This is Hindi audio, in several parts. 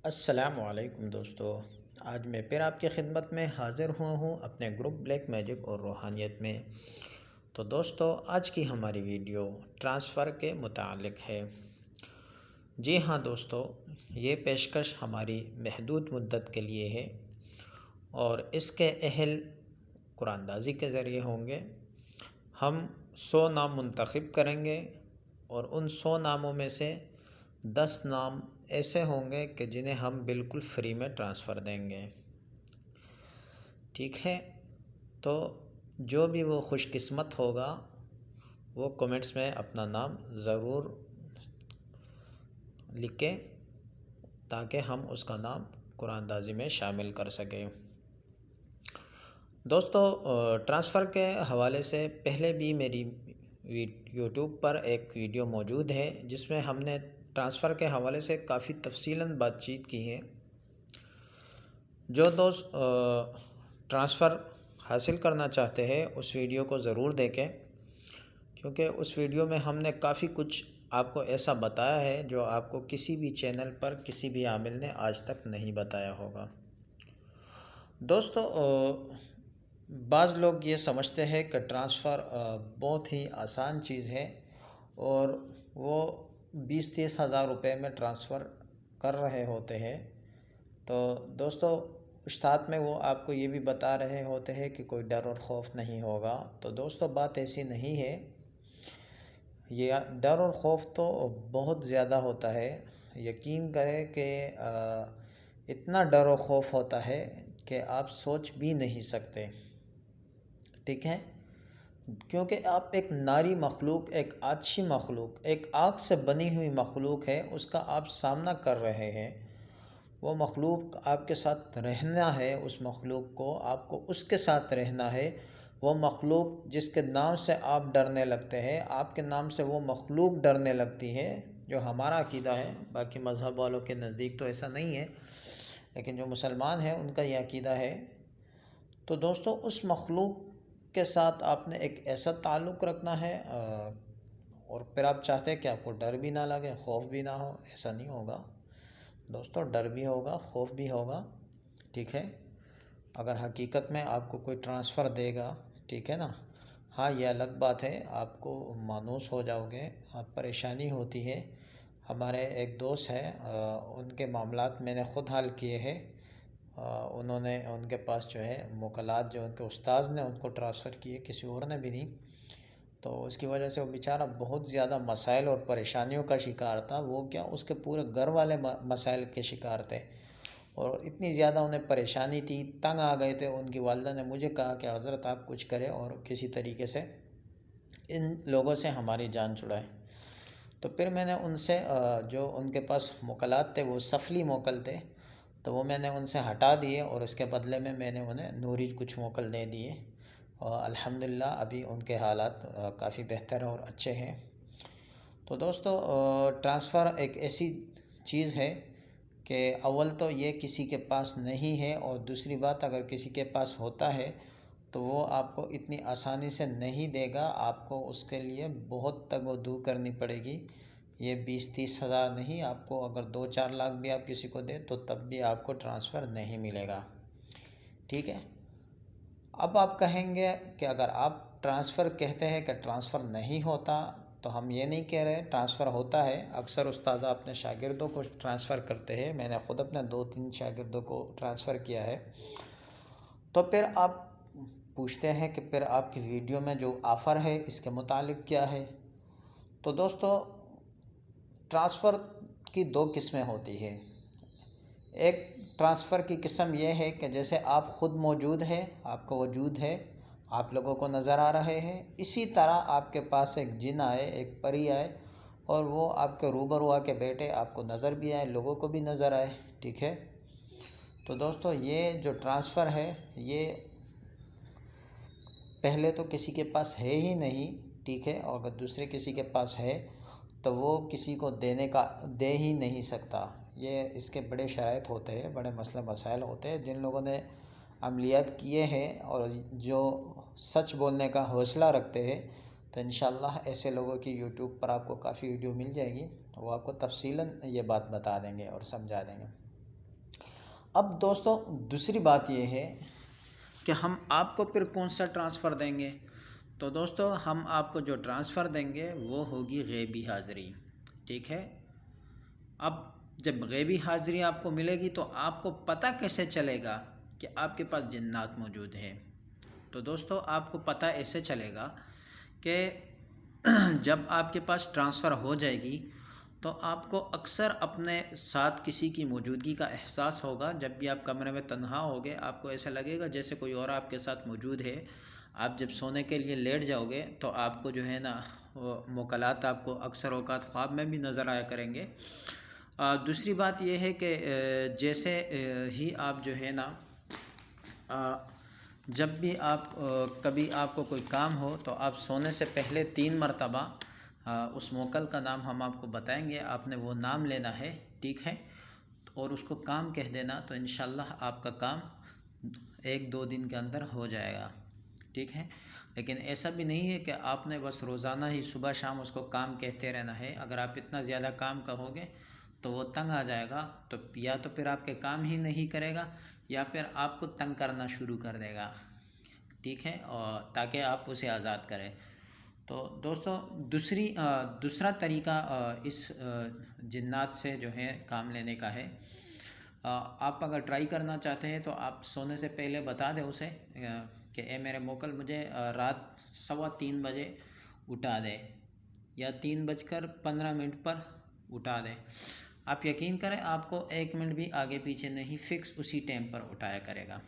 अस्सलामुअलैकुम दोस्तों। आज मैं फिर आपकी खिदमत में हाज़िर हुआ हूँ अपने ग्रुप ब्लैक मैजिक और रूहानियत में। तो दोस्तों, आज की हमारी वीडियो ट्रांसफ़र के मुतालिक है। जी हाँ दोस्तों, ये पेशकश हमारी महदूद मुद्दत के लिए है और इसके अहल कुरानदाज़ी के ज़रिए होंगे। हम 100 नाम मुंतखब करेंगे और उन 100 नामों में से 10 नाम ऐसे होंगे कि जिन्हें हम बिल्कुल फ्री में ट्रांसफ़र देंगे। ठीक है, तो जो भी वो खुशकिस्मत होगा वो कमेंट्स में अपना नाम ज़रूर लिखे ताकि हम उसका नाम कुरानदाज़ी में शामिल कर सकें। दोस्तों, ट्रांसफ़र के हवाले से पहले भी मेरी यूट्यूब पर एक वीडियो मौजूद है जिसमें हमने ट्रांसफ़र के हवाले से काफ़ी तफसीलन बातचीत की है। जो दोस्त ट्रांसफ़र हासिल करना चाहते हैं उस वीडियो को ज़रूर देखें, क्योंकि उस वीडियो में हमने काफ़ी कुछ आपको ऐसा बताया है जो आपको किसी भी चैनल पर किसी भी आमिल ने आज तक नहीं बताया होगा। दोस्तों, बाज़ लोग ये समझते हैं कि ट्रांसफ़र बहुत ही आसान चीज़ है और वो 20-30 हज़ार रुपये में ट्रांसफ़र कर रहे होते हैं। तो दोस्तों, साथ में वो आपको ये भी बता रहे होते हैं कि कोई डर और ख़ौफ़ नहीं होगा। तो दोस्तों, बात ऐसी नहीं है। ये डर और ख़ौफ़ तो बहुत ज़्यादा होता है। यकीन करें कि इतना डर और ख़ौफ़ होता है कि आप सोच भी नहीं सकते। ठीक है, क्योंकि आप एक नारी मखलूक, एक आछी मखलूक, एक आग से बनी हुई मखलूक है, उसका आप सामना कर रहे हैं। वो मखलूक आपके साथ रहना है, उस मखलूक को आपको उसके साथ रहना है। वो मखलूक जिसके नाम से आप डरने लगते हैं, आपके नाम से वो मखलूक डरने लगती है, जो हमारा अकीदा है। बाकी मज़हब वालों के नज़दीक तो ऐसा नहीं है, लेकिन जो मुसलमान हैं उनका ये अकीदा है। तो दोस्तों, उस मखलूक के साथ आपने एक ऐसा ताल्लुक़ रखना है और फिर आप चाहते हैं कि आपको डर भी ना लगे, ख़ौफ़ भी ना हो। ऐसा नहीं होगा दोस्तों, डर भी होगा, ख़ौफ़ भी होगा। ठीक है, अगर हकीकत में आपको कोई ट्रांसफ़र देगा, ठीक है ना। हाँ, ये अलग बात है, आपको मायूस हो जाओगे, आप परेशानी होती है। हमारे एक दोस्त हैं, उनके मामलात मैंने ख़ुद हल किए हैं। उन्होंने उनके पास जो है मुकलात जो उनके उस्ताद ने उनको ट्रांसफ़र किए, किसी और ने भी नहीं। तो उसकी वजह से वो बेचारा बहुत ज़्यादा मसाइल और परेशानियों का शिकार था। वो क्या, उसके पूरे घर वाले मसाइल के शिकार थे और इतनी ज़्यादा उन्हें परेशानी थी, तंग आ गए थे। उनकी वालिदा ने मुझे कहा कि हज़रत आप कुछ करें और किसी तरीके से इन लोगों से हमारी जान छुड़ाएं। तो फिर मैंने उनसे जो उनके पास मुकलात थे वो सफली मोकल थे, तो वो मैंने उनसे हटा दिए और उसके बदले में मैंने उन्हें नूरी कुछ मोकल दे दिए और अल्हम्दुलिल्लाह अभी उनके हालात काफ़ी बेहतर और अच्छे हैं। तो दोस्तों, ट्रांसफ़र एक ऐसी चीज़ है कि अव्वल तो ये किसी के पास नहीं है और दूसरी बात, अगर किसी के पास होता है तो वो आपको इतनी आसानी से नहीं देगा। आपको उसके लिए बहुत तगोदू करनी पड़ेगी। ये 20-30 हज़ार नहीं, आपको अगर 2-4 लाख भी आप किसी को दें तो तब भी आपको ट्रांसफ़र नहीं मिलेगा। ठीक है, अब आप कहेंगे कि अगर आप ट्रांसफ़र कहते हैं कि ट्रांसफ़र नहीं होता, तो हम ये नहीं कह रहे, ट्रांसफ़र होता है। अक्सर उस्ताद अपने शागिर्दों को ट्रांसफ़र करते हैं। मैंने ख़ुद अपने 2-3 शागिर्दों को ट्रांसफ़र किया है। तो फिर आप पूछते हैं कि फिर आपकी वीडियो में जो ऑफ़र है इसके मुतालिक क्या है। तो दोस्तों, ट्रांसफ़र की 2 किस्में होती है। एक ट्रांसफ़र की किस्म यह है कि जैसे आप ख़ुद मौजूद हैं, आपका वजूद है, आप लोगों को नज़र आ रहे हैं, इसी तरह आपके पास एक जिन आए, एक परी आए और वो आपके रूबरू आके बैठे, आपको नज़र भी आए, लोगों को भी नज़र आए। ठीक है, तो दोस्तों, ये जो ट्रांसफ़र है ये पहले तो किसी के पास है ही नहीं। ठीक है, और अगर दूसरे किसी के पास है तो वो किसी को दे ही नहीं सकता। ये इसके बड़े शराइत होते हैं, बड़े मसले मसाइल होते हैं। जिन लोगों ने अमलियात किए हैं और जो सच बोलने का हौसला रखते हैं, तो इंशाअल्लाह ऐसे लोगों की यूट्यूब पर आपको काफ़ी वीडियो मिल जाएगी, वो आपको तफसीलन ये बात बता देंगे और समझा देंगे। अब दोस्तों दूसरी बात ये है कि हम आपको फिर कौन सा ट्रांसफ़र देंगे। तो दोस्तों हम आपको जो ट्रांसफ़र देंगे वो होगी गैबी हाज़िरी, ठीक है। अब जब गैबी हाज़िरी आपको मिलेगी तो आपको पता कैसे चलेगा कि आपके पास जिन्नात मौजूद हैं। तो दोस्तों आपको पता ऐसे चलेगा कि जब आपके पास ट्रांसफ़र हो जाएगी तो आपको अक्सर अपने साथ किसी की मौजूदगी का एहसास होगा। जब भी आप कमरे में तन्हा होगे आपको ऐसा लगेगा जैसे कोई और आपके साथ मौजूद है। आप जब सोने के लिए लेट जाओगे तो आपको जो है ना वो मुकलात आपको अक्सर औक़ात ख्वाब में भी नज़र आया करेंगे। दूसरी बात यह है कि जैसे ही आप जो है ना जब भी आप कभी आपको कोई काम हो तो आप सोने से पहले 3 मरतबा उस मोकल का नाम हम आपको बताएंगे, आपने वो नाम लेना है, ठीक है। और उसको काम कह देना तो इंशाल्लाह आपका काम 1-2 दिन के अंदर हो जाएगा, ठीक है। लेकिन ऐसा भी नहीं है कि आपने बस रोज़ाना ही सुबह शाम उसको काम कहते रहना है। अगर आप इतना ज़्यादा काम कहोगे तो वो तंग आ जाएगा, तो या तो फिर आपके काम ही नहीं करेगा या फिर आपको तंग करना शुरू कर देगा, ठीक है, और ताकि आप उसे आज़ाद करें। तो दोस्तों दूसरा तरीका इस जिन्नात से जो है काम लेने का है। आप अगर ट्राई करना चाहते हैं तो आप सोने से पहले बता दें उसे कि ए मेरे मोकल मुझे रात 3:15 बजे उठा दे या 3:15 पर उठा दे। आप यकीन करें आपको 1 मिनट भी आगे पीछे नहीं, फ़िक्स उसी टाइम पर उठाया करेगा,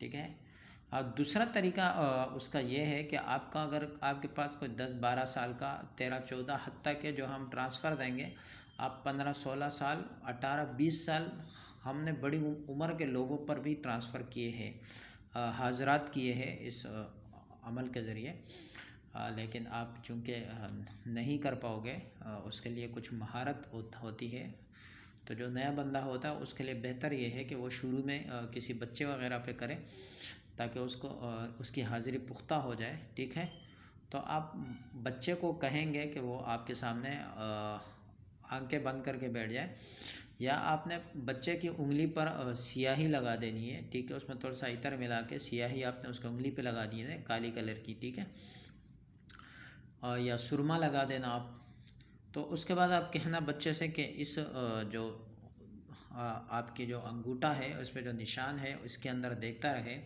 ठीक है। दूसरा तरीका उसका ये है कि आपका अगर आपके पास कोई 10-12 साल का, 13-14 हत्ता के जो हम ट्रांसफ़र देंगे, आप 15-16 साल, 18-20 साल हमने बड़ी उम्र के लोगों पर भी ट्रांसफ़र किए हैं, हाज़रात किए हैं इस अमल के ज़रिए। लेकिन आप चूँकि नहीं कर पाओगे, उसके लिए कुछ महारत होती है। तो जो नया बंदा होता है उसके लिए बेहतर ये है कि वो शुरू में किसी बच्चे वगैरह पे करे ताकि उसको उसकी हाज़िरी पुख्ता हो जाए, ठीक है। तो आप बच्चे को कहेंगे कि वो आपके सामने आंखें बंद करके बैठ जाए, या आपने बच्चे की उंगली पर स्याही लगा देनी है, ठीक है। उसमें थोड़ा सा इतर मिला के स्याही आपने उसकी उंगली पे लगा दी है काली कलर की, ठीक है, या सुरमा लगा देना आप। तो उसके बाद आप कहना बच्चे से कि इस जो आपकी जो अंगूठा है उस पर जो निशान है इसके अंदर देखता रहे।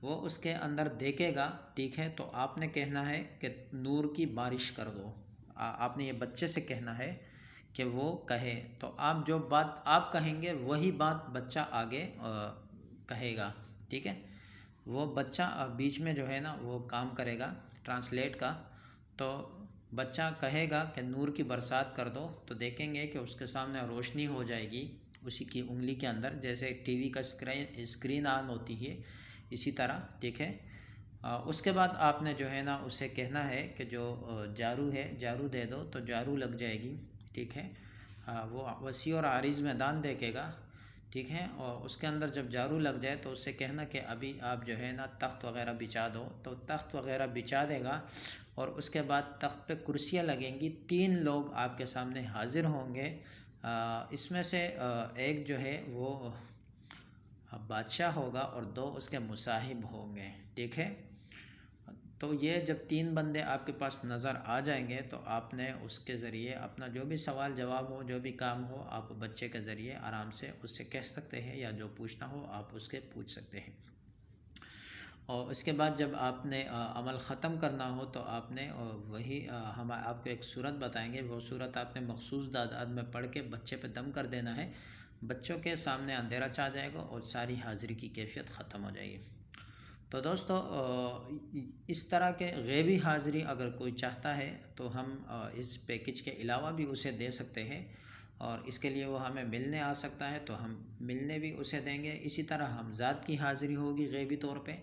वो उसके अंदर देखेगा, ठीक है। तो आपने कहना है कि नूर की बारिश कर दो। आपने ये बच्चे से कहना है कि वो कहे। तो आप जो बात आप कहेंगे वही बात बच्चा आगे कहेगा, ठीक है। वो बच्चा बीच में जो है ना वो काम करेगा ट्रांसलेट का। तो बच्चा कहेगा कि नूर की बरसात कर दो, तो देखेंगे कि उसके सामने रोशनी हो जाएगी उसी की उंगली के अंदर, जैसे टीवी का स्क्रीन ऑन होती है इसी तरह, ठीक है। उसके बाद आपने जो है ना उसे कहना है कि जो जारू है जारू दे दो, तो जारू लग जाएगी, ठीक है। वो वसी और आरिज़ मैदान देखेगा, ठीक है। और उसके अंदर जब जारू लग जाए तो उससे कहना कि अभी आप जो है ना तख्त वगैरह बिछा दो, तो तख्त वगैरह बिछा देगा। और उसके बाद तख्त पे कुर्सियाँ लगेंगी, 3 लोग आपके सामने हाज़िर होंगे। इसमें से एक जो है वो बादशाह होगा और 2 उसके मुसाहिब होंगे, ठीक है। तो ये जब 3 बंदे आपके पास नज़र आ जाएंगे तो आपने उसके ज़रिए अपना जो भी सवाल जवाब हो, जो भी काम हो, आप बच्चे के ज़रिए आराम से उससे कह सकते हैं, या जो पूछना हो आप उसके पूछ सकते हैं। और उसके बाद जब आपने अमल ख़त्म करना हो तो आपने वही हम आपको एक सूरत बताएंगे, वो सूरत आपने मखसूस तादाद में पढ़ के बच्चे पे दम कर देना है। बच्चों के सामने अंधेरा छा जाएगा और सारी हाज़िरी की कैफियत ख़त्म हो जाएगी। तो दोस्तों इस तरह के गैबी हाज़िरी अगर कोई चाहता है तो हम इस पैकेज के अलावा भी उसे दे सकते हैं, और इसके लिए वो हमें मिलने आ सकता है तो हम मिलने भी उसे देंगे। इसी तरह हम ज़ात की हाज़िरी होगी गैबी तौर पे,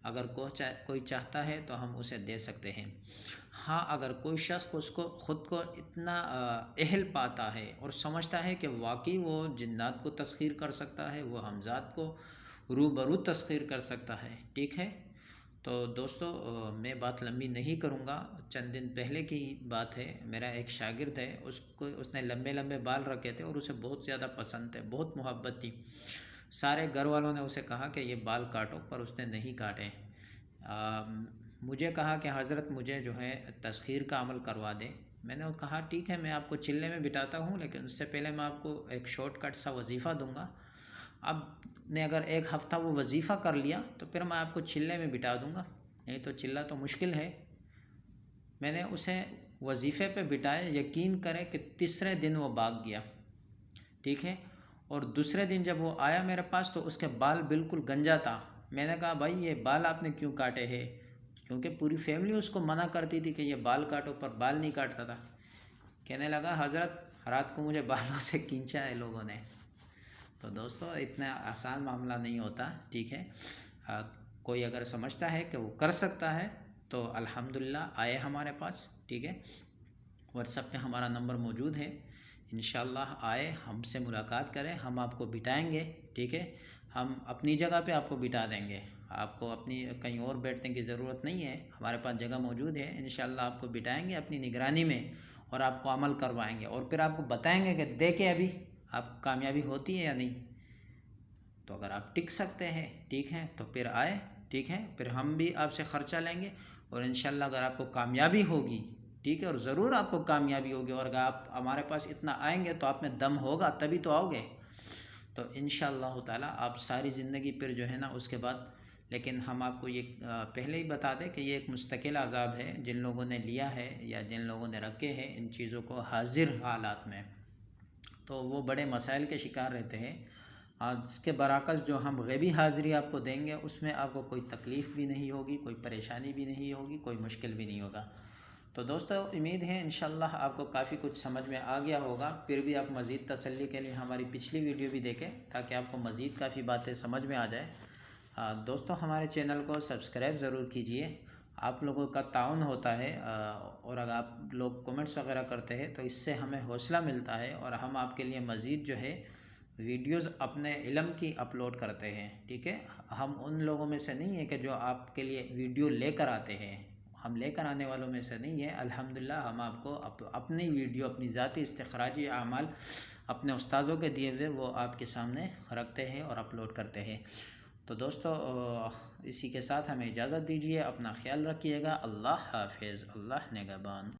अगर कोई चाहता है तो हम उसे दे सकते हैं। हाँ, अगर कोई शख्स उसको ख़ुद को इतना अहल पाता है और समझता है कि वाकई वो जिन्नात को तस्ख़ीर कर सकता है, वो हमज़ात को रूबरू तस्ख़ीर कर सकता है, ठीक है। तो दोस्तों मैं बात लंबी नहीं करूँगा। चंद दिन पहले की बात है, मेरा एक शागिर्द है, उसने लंबे लंबे बाल रखे थे और उसे बहुत ज़्यादा पसंद थे, बहुत मोहब्बत थी। सारे घर वालों ने उसे कहा कि ये बाल काटो, पर उसने नहीं काटे। मुझे कहा कि हज़रत मुझे जो है तस्खीर का अमल करवा दे। मैंने कहा ठीक है, मैं आपको चिल्ले में बिठाता हूँ, लेकिन उससे पहले मैं आपको एक शॉर्टकट सा वजीफ़ा दूंगा। आपने अगर एक हफ़्ता वो वजीफ़ा कर लिया तो फिर मैं आपको चिल्ले में बिठा दूंगा, नहीं तो चिल्ला तो मुश्किल है। मैंने उसे वजीफ़े पे बिठाया, यकीन करें कि तीसरे दिन वो भाग गया, ठीक है। और दूसरे दिन जब वो आया मेरे पास तो उसके बाल बिल्कुल गंजा था। मैंने कहा भाई ये बाल आपने क्यों काटे हैं, क्योंकि पूरी फैमिली उसको मना करती थी कि ये बाल काटो, पर बाल नहीं काटता था। कहने लगा हज़रत रात को मुझे बालों से खींचा है लोगों ने। तो दोस्तों इतना आसान मामला नहीं होता, ठीक है। कोई अगर समझता है कि वो कर सकता है तो अल्हम्दुलिल्लाह आए हमारे पास, ठीक है। व्हाट्सएप पे हमारा नंबर मौजूद है, इंशाल्लाह आए, हमसे मुलाकात करें, हम आपको बिठाएंगे, ठीक है। हम अपनी जगह पे आपको बिठा देंगे, आपको अपनी कहीं और बैठने की ज़रूरत नहीं है, हमारे पास जगह मौजूद है। इंशाल्लाह आपको बिठाएंगे अपनी निगरानी में और आपको अमल करवाएंगे और फिर आपको बताएंगे कि देखें अभी आपको कामयाबी होती है या नहीं। तो अगर आप टिक सकते हैं, ठीक है, तो फिर आए, ठीक है। फिर हम भी आपसे ख़र्चा लेंगे और इंशाल्लाह अगर आपको कामयाबी होगी, ठीक है, और ज़रूर आपको कामयाबी होगी, और अगर आप हमारे पास इतना आएंगे तो आप में दम होगा तभी तो आओगे। तो इंशाअल्लाह ताला आप सारी ज़िंदगी फिर जो है ना उसके बाद, लेकिन हम आपको ये पहले ही बता दें कि ये एक मुस्तकिल अज़ाब है। जिन लोगों ने लिया है या जिन लोगों ने रखे हैं इन चीज़ों को हाजिर हालात में, तो वो बड़े मसाइल के शिकार रहते हैं। आज के बराकस जो हम ग़ैबी हाज़िरी आपको देंगे उसमें आपको कोई तकलीफ़ भी नहीं होगी, कोई परेशानी भी नहीं होगी, कोई मुश्किल भी नहीं होगा। तो दोस्तों उम्मीद है इंशाल्लाह आपको काफ़ी कुछ समझ में आ गया होगा। फिर भी आप मज़ीद तसल्ली के लिए हमारी पिछली वीडियो भी देखें ताकि आपको मज़ीद काफ़ी बातें समझ में आ जाए। दोस्तों हमारे चैनल को सब्सक्राइब ज़रूर कीजिए, आप लोगों का ताउन होता है और अगर आप लोग कमेंट्स वगैरह करते हैं तो इससे हमें हौसला मिलता है और हम आपके लिए मज़ीद जो है वीडियोज़ अपने इल्म की अपलोड करते हैं, ठीक है। हम उन लोगों में से नहीं है कि जो आपके लिए वीडियो लेकर आते हैं, हम लेकर आने वालों में से नहीं है। अल्हम्दुलिल्लाह हम आपको अपनी वीडियो, अपनी ज़ाती इस्तिखराजी आमाल अपने उस्तादों के दिए हुए वो आपके सामने रखते हैं और अपलोड करते हैं। तो दोस्तों इसी के साथ हमें इजाज़त दीजिए, अपना ख्याल रखिएगा। अल्लाह हाफिज़, अल्लाह निगहबान।